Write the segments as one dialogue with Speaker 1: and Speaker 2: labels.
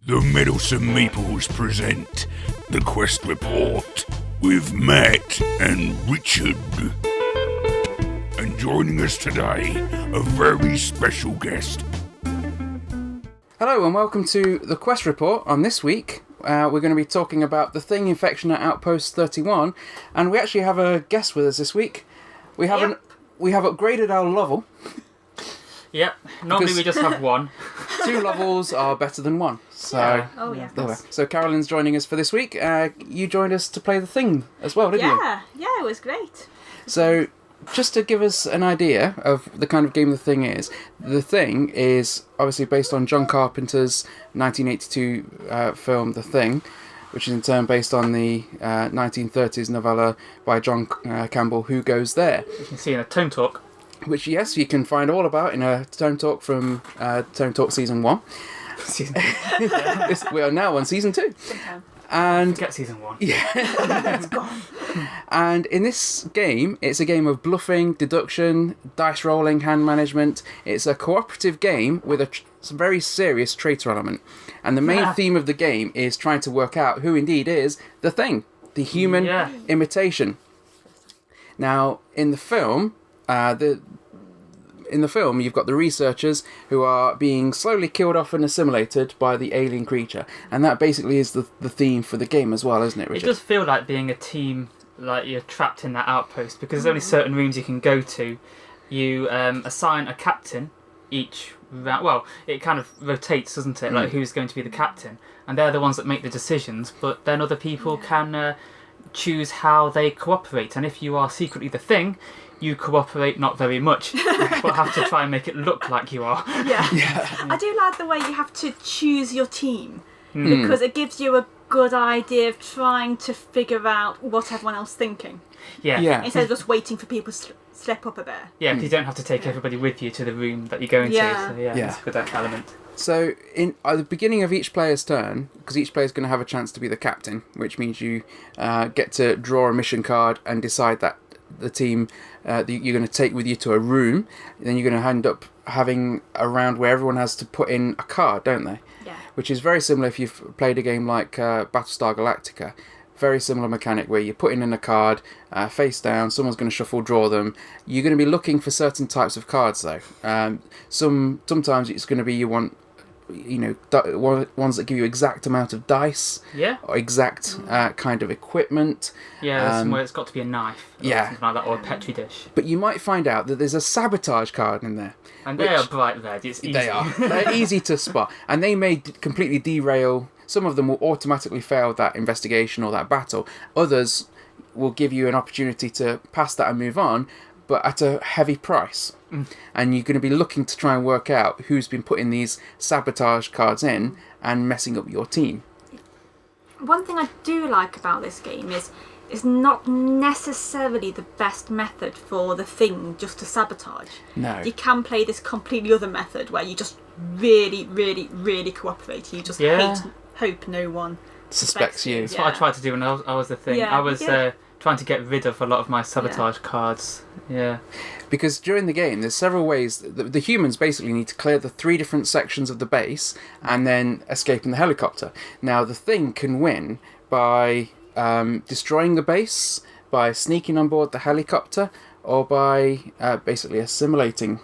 Speaker 1: The Meddlesome Meeples present The Quest Report with Matt and Richard. And joining us today, a very special guest.
Speaker 2: Hello and welcome to The Quest Report. On this week, we're going to be talking about the Thing infection at Outpost 31, and we actually have a guest with us this week. We have upgraded our level.
Speaker 3: Yep. Normally we just have one.
Speaker 2: 2 levels are better than 1. So,
Speaker 3: Yeah.
Speaker 4: Oh yeah.
Speaker 2: So Carolyn's joining us for this week. You joined us to play the Thing as well, didn't you?
Speaker 4: Yeah, it was great.
Speaker 2: So, just to give us an idea of the kind of game the Thing is obviously based on John Carpenter's 1982 film The Thing, which is in turn based on the 1930s novella by John Campbell, Who Goes There?
Speaker 3: You can see in a Tome Talk.
Speaker 2: Which, yes, you can find all about in a Tome Talk from Tome Talk Season 1. We are now on Season 2. And
Speaker 3: Get Season 1.
Speaker 2: yeah.
Speaker 4: It's gone.
Speaker 2: And in this game, it's a game of bluffing, deduction, dice rolling, hand management. It's a cooperative game with some very serious traitor element. And the main theme of the game is trying to work out who indeed is the Thing, the human imitation. Now, in the film, you've got the researchers who are being slowly killed off and assimilated by the alien creature, and that basically is the theme for the game as well, isn't it, Richard?
Speaker 3: It does feel like being a team, like you're trapped in that outpost, because there's only certain rooms you can go to. You assign a captain each round. Well, it kind of rotates, doesn't it? Like who's going to be the captain, and they're the ones that make the decisions. But then other people can choose how they cooperate, and if you are secretly the Thing, you cooperate not very much, but have to try and make it look like you are.
Speaker 4: Yeah. I do like the way you have to choose your team, because it gives you a good idea of trying to figure out what everyone else is thinking.
Speaker 3: Yeah.
Speaker 4: Instead of just waiting for people to slip up a bit.
Speaker 3: Yeah, because you don't have to take everybody with you to the room that you're going to. So
Speaker 2: Yeah.
Speaker 3: it's a good element.
Speaker 2: So, at the beginning of each player's turn, because each player's going to have a chance to be the captain, which means you get to draw a mission card and decide that the team that you're going to take with you to a room. Then you're going to end up having a round where everyone has to put in a card, don't they?
Speaker 4: Yeah.
Speaker 2: Which is very similar if you've played a game like Battlestar Galactica. Very similar mechanic where you're putting in a card face down, someone's going to shuffle draw them. You're going to be looking for certain types of cards though. Sometimes it's going to be you want ones that give you exact amount of dice, or exact kind of equipment.
Speaker 3: Somewhere it's got to be a knife, or something like that, or a petri dish.
Speaker 2: But you might find out that there's a sabotage card in there,
Speaker 3: and they are bright red. It's easy.
Speaker 2: They are. They're easy to spot, and they may completely derail. Some of them will automatically fail that investigation or that battle. Others will give you an opportunity to pass that and move on, but at a heavy price. And you're going to be looking to try and work out who's been putting these sabotage cards in and messing up your team.
Speaker 4: One thing I do like about this game is it's not necessarily the best method for the Thing just to sabotage.
Speaker 2: No.
Speaker 4: You can play this completely other method where you just really, really, really cooperate. You just hope no one
Speaker 2: suspects you.
Speaker 3: That's what I tried to do when I was the Thing.
Speaker 4: Yeah.
Speaker 3: I was trying to get rid of a lot of my sabotage cards. Yeah.
Speaker 2: Because during the game, there's several ways. The humans basically need to clear the 3 different sections of the base and then escape in the helicopter. Now, the Thing can win by destroying the base, by sneaking on board the helicopter, or by basically assimilating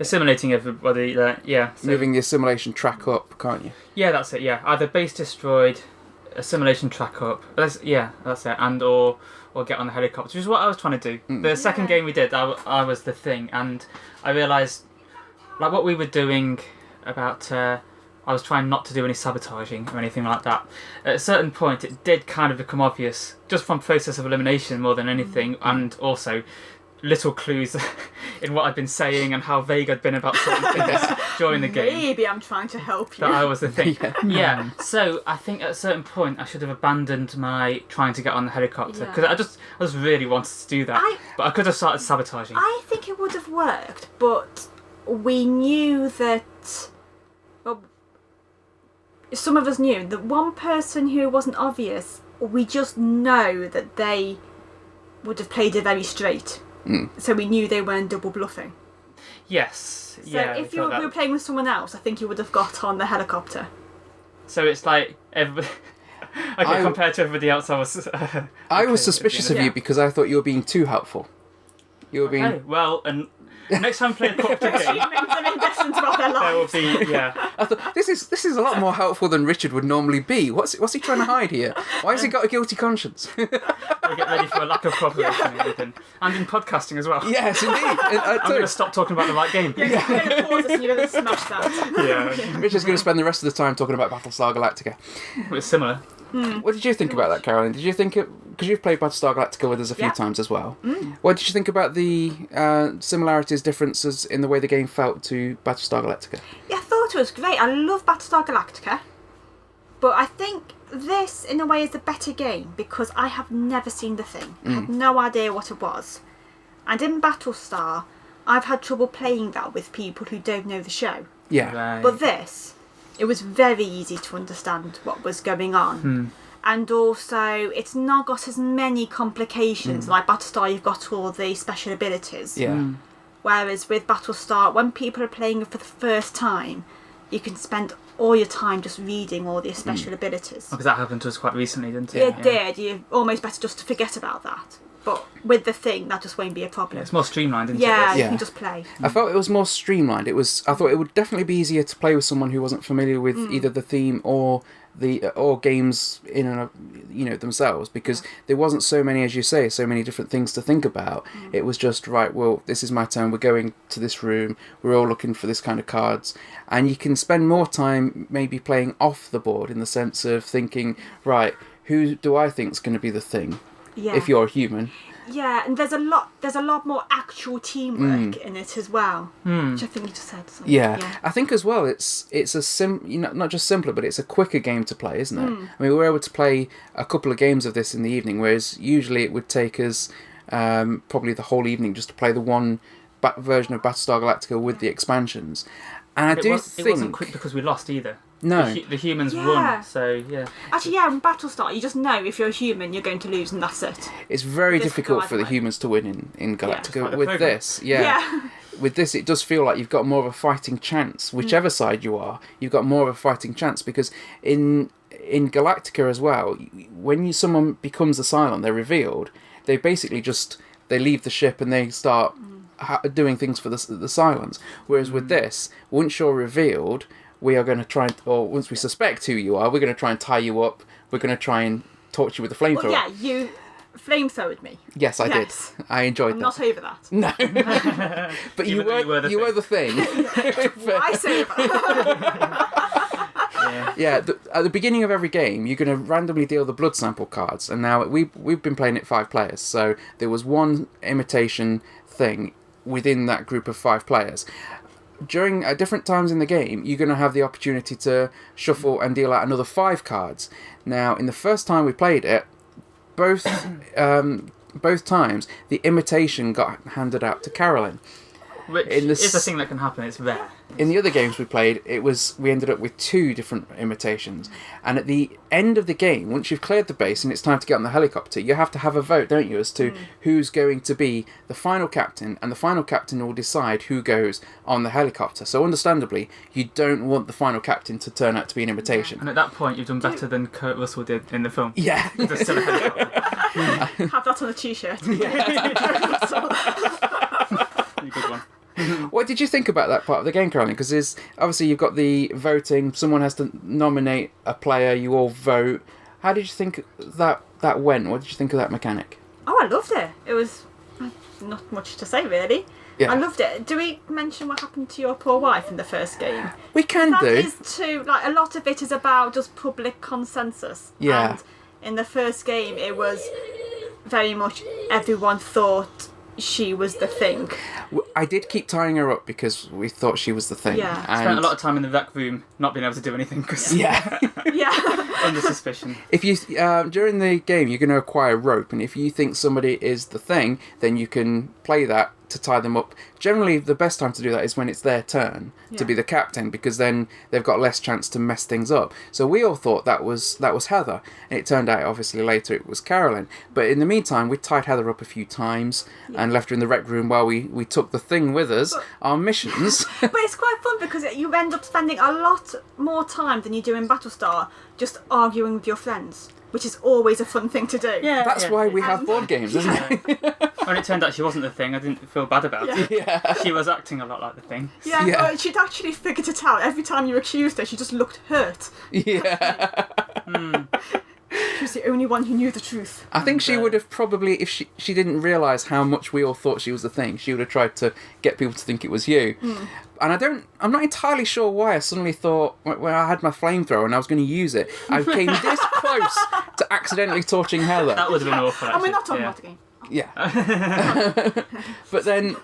Speaker 3: everybody. So
Speaker 2: moving the assimilation track up, can't you?
Speaker 3: Yeah, that's it. Yeah, either base destroyed, assimilation track up. That's it. And or get on the helicopter, which is what I was trying to do. The second game we did, I was the Thing, and I realised like what we were doing about. I was trying not to do any sabotaging or anything like that. At a certain point, it did kind of become obvious, just from process of elimination more than anything, and also little clues in what I'd been saying and how vague I'd been about certain things during the game.
Speaker 4: Maybe I'm trying to help you.
Speaker 3: That I was the Thing. Yeah. So I think at a certain point I should have abandoned my trying to get on the helicopter, because I just really wanted to do that. But I could have started sabotaging.
Speaker 4: I think it would have worked, but we knew that. Well, some of us knew that one person who wasn't obvious, we just know that they would have played it very straight. So we knew they weren't double bluffing.
Speaker 3: Yes.
Speaker 4: So if you were playing with someone else, I think you would have got on the helicopter.
Speaker 3: So it's like everybody. Okay, compared to everybody else,
Speaker 2: I was suspicious of you because I thought you were being too helpful. You were being...
Speaker 3: Okay, well, and next time we play a cooperative game,
Speaker 4: They're indifferent about their
Speaker 3: there will
Speaker 4: lives.
Speaker 3: be,
Speaker 2: I thought, this is a lot more helpful than Richard would normally be. What's he trying to hide here? Why has he got a guilty conscience?
Speaker 3: we get ready for a lack of cooperation and everything. And in podcasting as well.
Speaker 2: Yes, indeed.
Speaker 3: I'm going to stop talking about the right game.
Speaker 4: You're going to pause us and you're going to smash that.
Speaker 3: Yeah.
Speaker 2: Richard's going to spend the rest of the time talking about Battlestar Galactica.
Speaker 3: It's similar.
Speaker 2: What did you think about that, Carolyn? Did you think because you've played Battlestar Galactica with us a few times as well? What did you think about the similarities, differences in the way the game felt to Battlestar Galactica?
Speaker 4: Yeah, I thought it was great. I love Battlestar Galactica. But I think this, in a way, is a better game because I have never seen the thing. I had no idea what it was. And in Battlestar, I've had trouble playing that with people who don't know the show.
Speaker 2: Yeah.
Speaker 3: Right.
Speaker 4: But this, it was very easy to understand what was going on. And also, it's not got as many complications. Like Battlestar, you've got all the special abilities.
Speaker 2: Yeah.
Speaker 4: Whereas with Battlestar, when people are playing it for the first time, you can spend all your time just reading all the special abilities.
Speaker 3: Because that happened to us quite recently, didn't it?
Speaker 4: It did. You're almost better just to forget about that. But with the thing, that just won't be a problem.
Speaker 3: Yeah, it's more streamlined, isn't
Speaker 4: Yeah,
Speaker 3: it?
Speaker 4: you can just play.
Speaker 2: I felt it was more streamlined. I thought it would definitely be easier to play with someone who wasn't familiar with either the theme or games in and themselves, because there wasn't so many, as you say, so many different things to think about. It was just right. Well, this is my turn. We're going to this room. We're all looking for this kind of cards, and you can spend more time maybe playing off the board in the sense of thinking, right, who do I think is going to be the thing?
Speaker 4: Yeah.
Speaker 2: If you're a human.
Speaker 4: Yeah, and there's a lot more actual teamwork in it as well, which I think you just said. So,
Speaker 2: Yeah, I think as well it's a not just simpler, but it's a quicker game to play, isn't it? I mean, we were able to play a couple of games of this in the evening, whereas usually it would take us probably the whole evening just to play the one version of Battlestar Galactica with the expansions. And
Speaker 3: It wasn't quick because we lost either.
Speaker 2: No.
Speaker 3: The humans won, so yeah.
Speaker 4: Actually, yeah, in Battlestar, you just know if you're a human, you're going to lose, and that's it.
Speaker 2: It's very
Speaker 4: This
Speaker 2: difficult
Speaker 4: guy
Speaker 2: for the
Speaker 4: played.
Speaker 2: humans to win in Galactica.
Speaker 3: It's like the
Speaker 2: With
Speaker 3: program.
Speaker 2: this, with this, it does feel like you've got more of a fighting chance. Whichever side you are, you've got more of a fighting chance, because in Galactica as well, when someone becomes a Cylon, they're revealed. They basically they leave the ship and they start doing things for the Cylons. Whereas with this, once you're revealed, we are going to try or once we suspect who you are, we're going to try and tie you up. We're going to try and torture you with a flamethrower.
Speaker 4: Well, yeah, you flamethrowered me.
Speaker 2: Yes, I
Speaker 4: Yes.
Speaker 2: did. I enjoyed
Speaker 4: I'm
Speaker 2: that.
Speaker 4: not over that.
Speaker 2: No, but you
Speaker 3: Even though
Speaker 2: were the thing.
Speaker 4: Why say that?
Speaker 2: Yeah, at the beginning of every game, you're going to randomly deal the blood sample cards, and now we've been playing it 5 players, so there was one imitation thing within that group of 5 players. At different times in the game, you're going to have the opportunity to shuffle and deal out another 5 cards. Now, in the first time we played it, both times the imitation got handed out to Carolyn.
Speaker 3: Which is a thing that can happen, it's rare.
Speaker 2: In the other games we played, we ended up with 2 different imitations. And at the end of the game, once you've cleared the base and it's time to get on the helicopter, you have to have a vote, don't you, as to who's going to be the final captain, and the final captain will decide who goes on the helicopter. So understandably, you don't want the final captain to turn out to be an imitation.
Speaker 3: And at that point, you've done better than Kurt Russell did in the film.
Speaker 2: Yeah.
Speaker 3: There's still a helicopter.
Speaker 4: Have that on a t-shirt.
Speaker 3: Good one.
Speaker 2: What did you think about that part of the game, Carolyn? Because obviously you've got the voting, someone has to nominate a player, you all vote. How did you think that went? What did you think of that mechanic?
Speaker 4: Oh, I loved it. It was not much to say, really.
Speaker 2: Yeah.
Speaker 4: I loved it. Do we mention what happened to your poor wife in the first game?
Speaker 2: We can
Speaker 4: That
Speaker 2: do.
Speaker 4: is too, a lot of it is about just public consensus.
Speaker 2: Yeah.
Speaker 4: And in the first game, it was very much everyone thought she was the thing.
Speaker 2: I did keep tying her up because we thought she was the thing.
Speaker 4: Yeah.
Speaker 3: Spent a lot of time in the rec room not being able to do anything because
Speaker 2: Yeah.
Speaker 4: Yeah.
Speaker 3: under suspicion.
Speaker 2: If you during the game, you're going to acquire rope, and if you think somebody is the thing, then you can play that to tie them up. Generally, the best time to do that is when it's their turn to be the captain, because then they've got less chance to mess things up. So we all thought that was Heather, and it turned out obviously later it was Carolyn. But in the meantime, we tied Heather up a few times and left her in the rec room while we took the thing with us, our missions.
Speaker 4: But it's quite fun because you end up spending a lot more time than you do in Battlestar just arguing with your friends, which is always a fun thing to do.
Speaker 3: Yeah,
Speaker 2: That's why we have board games, isn't it?
Speaker 3: When it turned out she wasn't the thing, I didn't feel bad about it.
Speaker 2: Yeah.
Speaker 3: She was acting a lot like the thing.
Speaker 4: Yeah,
Speaker 2: Yeah.
Speaker 4: Well, she'd actually figured it out. Every time you accused her, she just looked hurt.
Speaker 2: Yeah.
Speaker 4: She was the only one who knew the truth.
Speaker 2: I think she would have probably, if she didn't realise how much we all thought she was the thing, she would have tried to get people to think it was you. And I'm not entirely sure why I suddenly thought, when I had my flamethrower and I was going to use it, I came this close to accidentally torching Heather.
Speaker 3: That would have been awful,
Speaker 4: And we're
Speaker 3: actually.
Speaker 4: not talking about the game.
Speaker 2: Yeah. but then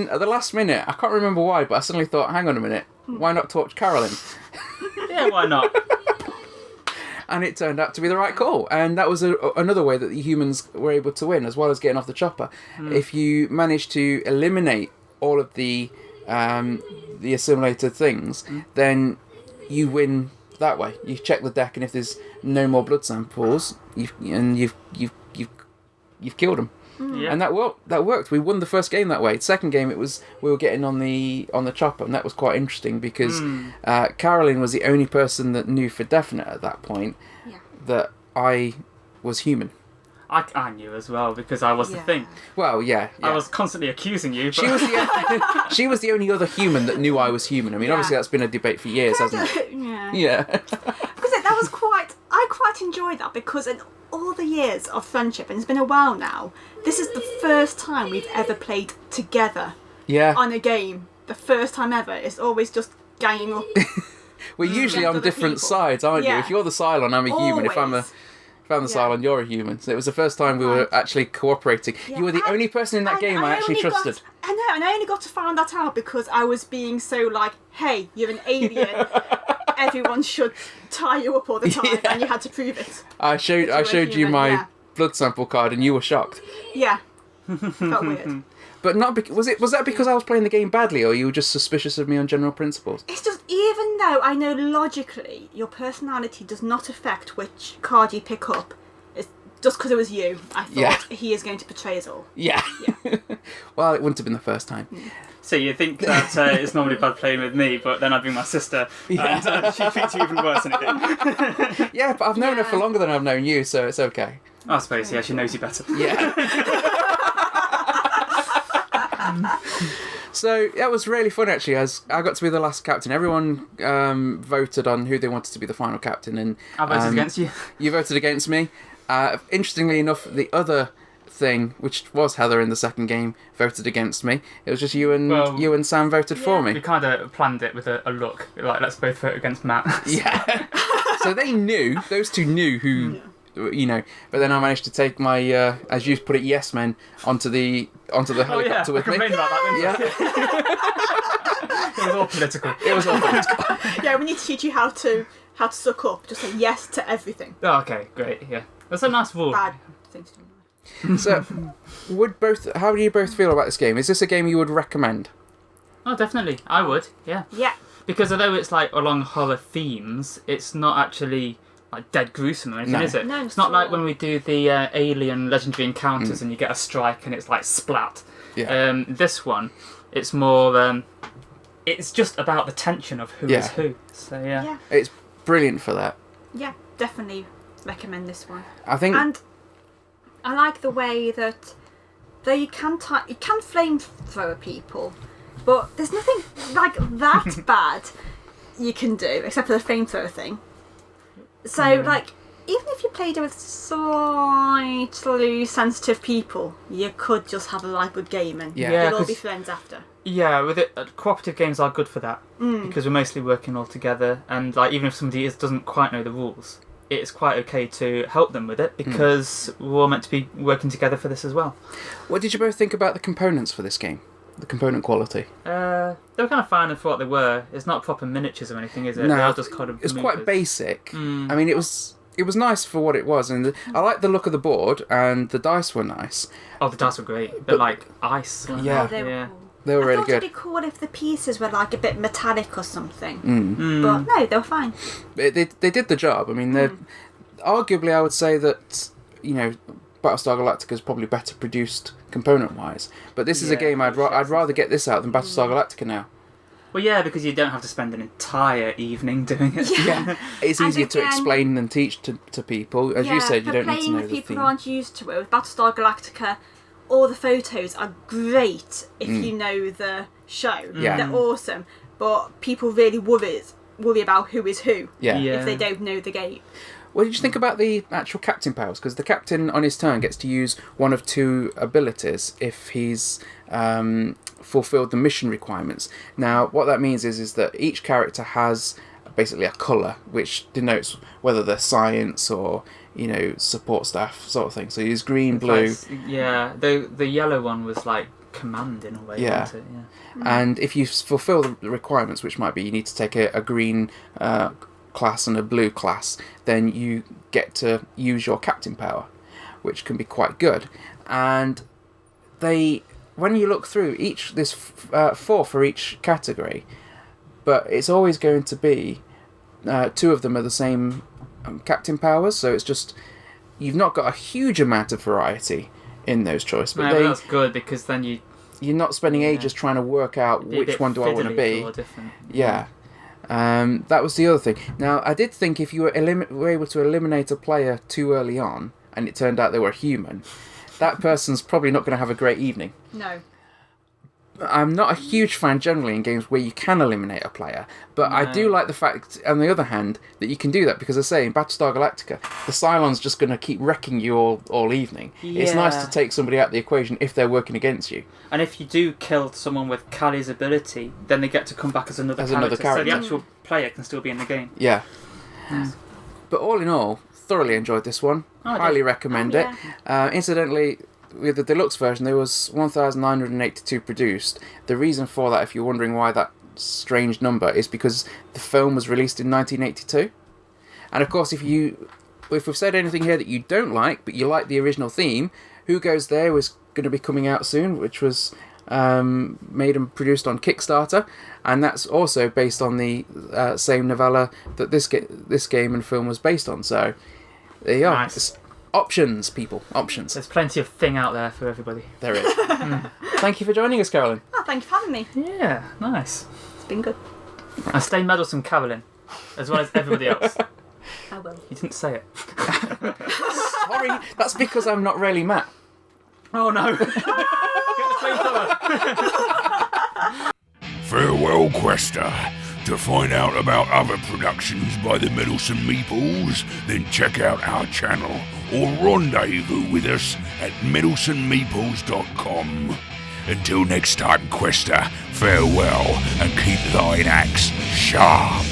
Speaker 2: at the last minute, I can't remember why, but I suddenly thought, hang on a minute, why not torch Carolyn?
Speaker 3: Yeah, why not?
Speaker 2: And it turned out to be the right call. And that was another way that the humans were able to win, as well as getting off the chopper. If you manage to eliminate all of the assimilated things, then you win that way. You check the deck, and if there's no more blood samples, you've killed them.
Speaker 3: Yeah.
Speaker 2: And that worked. We won the first game that way. The second game, we were getting on the chopper, and that was quite interesting because Carolyn was the only person that knew for definite at that point that I was human.
Speaker 3: I knew as well because I was the thing.
Speaker 2: Well, yeah.
Speaker 3: I was constantly accusing you. But...
Speaker 2: She was the only other human that knew I was human. I mean, obviously that's been a debate for years, hasn't it? Yeah.
Speaker 4: Because that was I quite enjoyed that because in all the years of friendship, and it's been a while now, this is the first time we've ever played together on a game. The first time ever. It's always just ganging up.
Speaker 2: We're usually on different sides, aren't you? If you're the Cylon, I'm a human. If I'm the Cylon, you're a human. So it was the first time we were actually cooperating.
Speaker 4: Yeah.
Speaker 2: You were the only person in that game I actually trusted.
Speaker 4: I know, and I only got to find that out because I was being so like, hey, you're an alien. Everyone should tie you up all the time, and you had to prove it.
Speaker 2: I showed you my blood sample card, and you were shocked.
Speaker 4: Yeah, felt weird.
Speaker 2: But not was that because I was playing the game badly, or you were just suspicious of me on general principles?
Speaker 4: It's just, even though I know logically your personality does not affect which card you pick up, it's just because it was you, I thought he is going to betray us all.
Speaker 2: Yeah. Well, it wouldn't have been the first time.
Speaker 3: So you think that it's normally bad playing with me, but then I bring my sister, and she treats you even worse than it did.
Speaker 2: Yeah, but I've known her for longer than I've known you, so it's okay.
Speaker 3: I suppose, she knows you better.
Speaker 2: Yeah. So that was really fun, actually, as I got to be the last captain. Everyone voted on who they wanted to be the final captain, and
Speaker 3: I voted against you.
Speaker 2: You voted against me. Interestingly enough, the other thing, which was Heather in the second game, voted against me. It was just you and Sam voted for me.
Speaker 3: We kind of planned it with a look, like, let's both vote against Matt.
Speaker 2: Yeah. So they knew, those two knew who, but then I managed to take my, as you put it, yes men onto the helicopter with me.
Speaker 3: About that, It was all political.
Speaker 4: Yeah, we need to teach you how to suck up. Just say yes to everything.
Speaker 3: Oh, okay, great, yeah. That's a nice rule.
Speaker 4: Bad thing to do.
Speaker 2: So, how do you both feel about this game? Is this a game you would recommend?
Speaker 3: Oh, definitely. I would, yeah.
Speaker 4: Yeah.
Speaker 3: Because although it's like along horror themes, it's not actually like dead gruesome or anything, is it?
Speaker 4: No,
Speaker 3: it's not like when we do the alien legendary encounters and you get a strike and it's like splat.
Speaker 2: Yeah.
Speaker 3: This one, it's more. It's just about the tension of who is who. So yeah.
Speaker 2: It's brilliant for that.
Speaker 4: Yeah, definitely recommend this one.
Speaker 2: I think.
Speaker 4: And I like the way that though you can flamethrower people, but there's nothing like that bad you can do except for the flamethrower thing. So like, even if you played it with slightly sensitive people, you could just have a good game and you'll all be friends after.
Speaker 3: Yeah, with it, cooperative games are good for that because we're mostly working all together, and like even if somebody doesn't quite know the rules, it's quite okay to help them with it because we're all meant to be working together for this as well.
Speaker 2: What did you both think about the components for this game? The component quality?
Speaker 3: They were kind of fine for what they were. It's not proper miniatures or anything, is it?
Speaker 2: No,
Speaker 3: They're just kind of
Speaker 2: it's quite basic. I mean, it was it was nice for what it was, and I liked the look of the board, and the dice were nice.
Speaker 3: Oh, the dice were great, but like ice.
Speaker 2: Yeah.
Speaker 4: They were
Speaker 3: Yeah.
Speaker 4: cool.
Speaker 2: They were
Speaker 4: I
Speaker 2: really
Speaker 4: thought
Speaker 2: good.
Speaker 4: it'd be cool if the pieces were like a bit metallic or something. But no, they were fine.
Speaker 2: They did the job. I mean, they're arguably, I would say that, you know, Battlestar Galactica is probably better produced component-wise. But this is a
Speaker 3: Yeah,
Speaker 2: game I'd rather get this out than Battlestar Galactica now.
Speaker 3: Well, yeah, because you don't have to spend an entire evening doing it.
Speaker 2: Yeah, it's
Speaker 4: And
Speaker 2: easier to
Speaker 4: again-
Speaker 2: explain than teach to people. As you said, you
Speaker 4: for
Speaker 2: don't need to
Speaker 4: playing
Speaker 2: know
Speaker 4: with
Speaker 2: the
Speaker 4: people
Speaker 2: theme.
Speaker 4: who aren't used to it. With Battlestar Galactica, all the photos are great if you know the show.
Speaker 2: Yeah.
Speaker 4: They're awesome. But people really worry about who is who
Speaker 2: Yeah.
Speaker 4: if they don't know the game.
Speaker 2: What did you think about the actual captain powers? Because the captain, on his turn, gets to use one of two abilities if he's fulfilled the mission requirements. Now, what that means is that each character has basically a colour, which denotes whether they're science or, you know, support staff sort of thing. So he's green, blue.
Speaker 3: Yeah, the yellow one was like command in a way,
Speaker 2: Yeah.
Speaker 3: wasn't it? Yeah.
Speaker 2: And if you fulfil the requirements, which might be you need to take a green class and a blue class, then you get to use your captain power, which can be quite good. And when you look through there's 4 for each category, but it's always going to be 2 of them are the same captain powers, so it's just you've not got a huge amount of variety in those choices. But
Speaker 3: No, that's good because then
Speaker 2: you're not spending ages trying to work out
Speaker 3: be a
Speaker 2: which
Speaker 3: bit
Speaker 2: one do I want to
Speaker 3: fiddly
Speaker 2: be.
Speaker 3: or different.
Speaker 2: Yeah. That was the other thing. Now, I did think if you were able to eliminate a player too early on, and it turned out they were human, that person's probably not going to have a great evening.
Speaker 4: No.
Speaker 2: I'm not a huge fan generally in games where you can eliminate a player, but I do like the fact, on the other hand, that you can do that because, as I say, in Battlestar Galactica, the Cylon's just going to keep wrecking you all evening. It's nice
Speaker 3: Yeah.
Speaker 2: to take somebody out of the equation if they're working against you.
Speaker 3: And if you do kill someone with Callie's ability, then they get to come back as another character. So
Speaker 2: character.
Speaker 3: the actual player can still be in the game.
Speaker 2: Yeah. But all in all, thoroughly enjoyed this one.
Speaker 3: Oh, I did.
Speaker 2: Highly recommend it. Incidentally, with the deluxe version, there was 1,982 produced. The reason for that, if you're wondering why that strange number, is because the film was released in 1982. And of course, if we've said anything here that you don't like, but you like the original theme, Who Goes There was going to be coming out soon, which was made and produced on Kickstarter, and that's also based on the same novella that this game and film was based on. So there you are.
Speaker 3: Nice.
Speaker 2: It's options, people. Options.
Speaker 3: There's plenty of thing out there for everybody.
Speaker 2: There is. Thank you for joining us, Carolyn.
Speaker 4: Oh, thank you for having me.
Speaker 3: Yeah, nice.
Speaker 4: It's been good.
Speaker 3: And stay Meddlesome, Carolyn, as well as everybody else.
Speaker 4: I will.
Speaker 3: You didn't say it.
Speaker 2: Sorry, that's because I'm not really Matt.
Speaker 3: Oh no! Get the flamethrower.
Speaker 1: Farewell, Quester. To find out about other productions by the Meddlesome Meeples, then check out our channel or rendezvous with us at meddlesomemeeples.com. Until next time, Quester, farewell and keep thine axe sharp.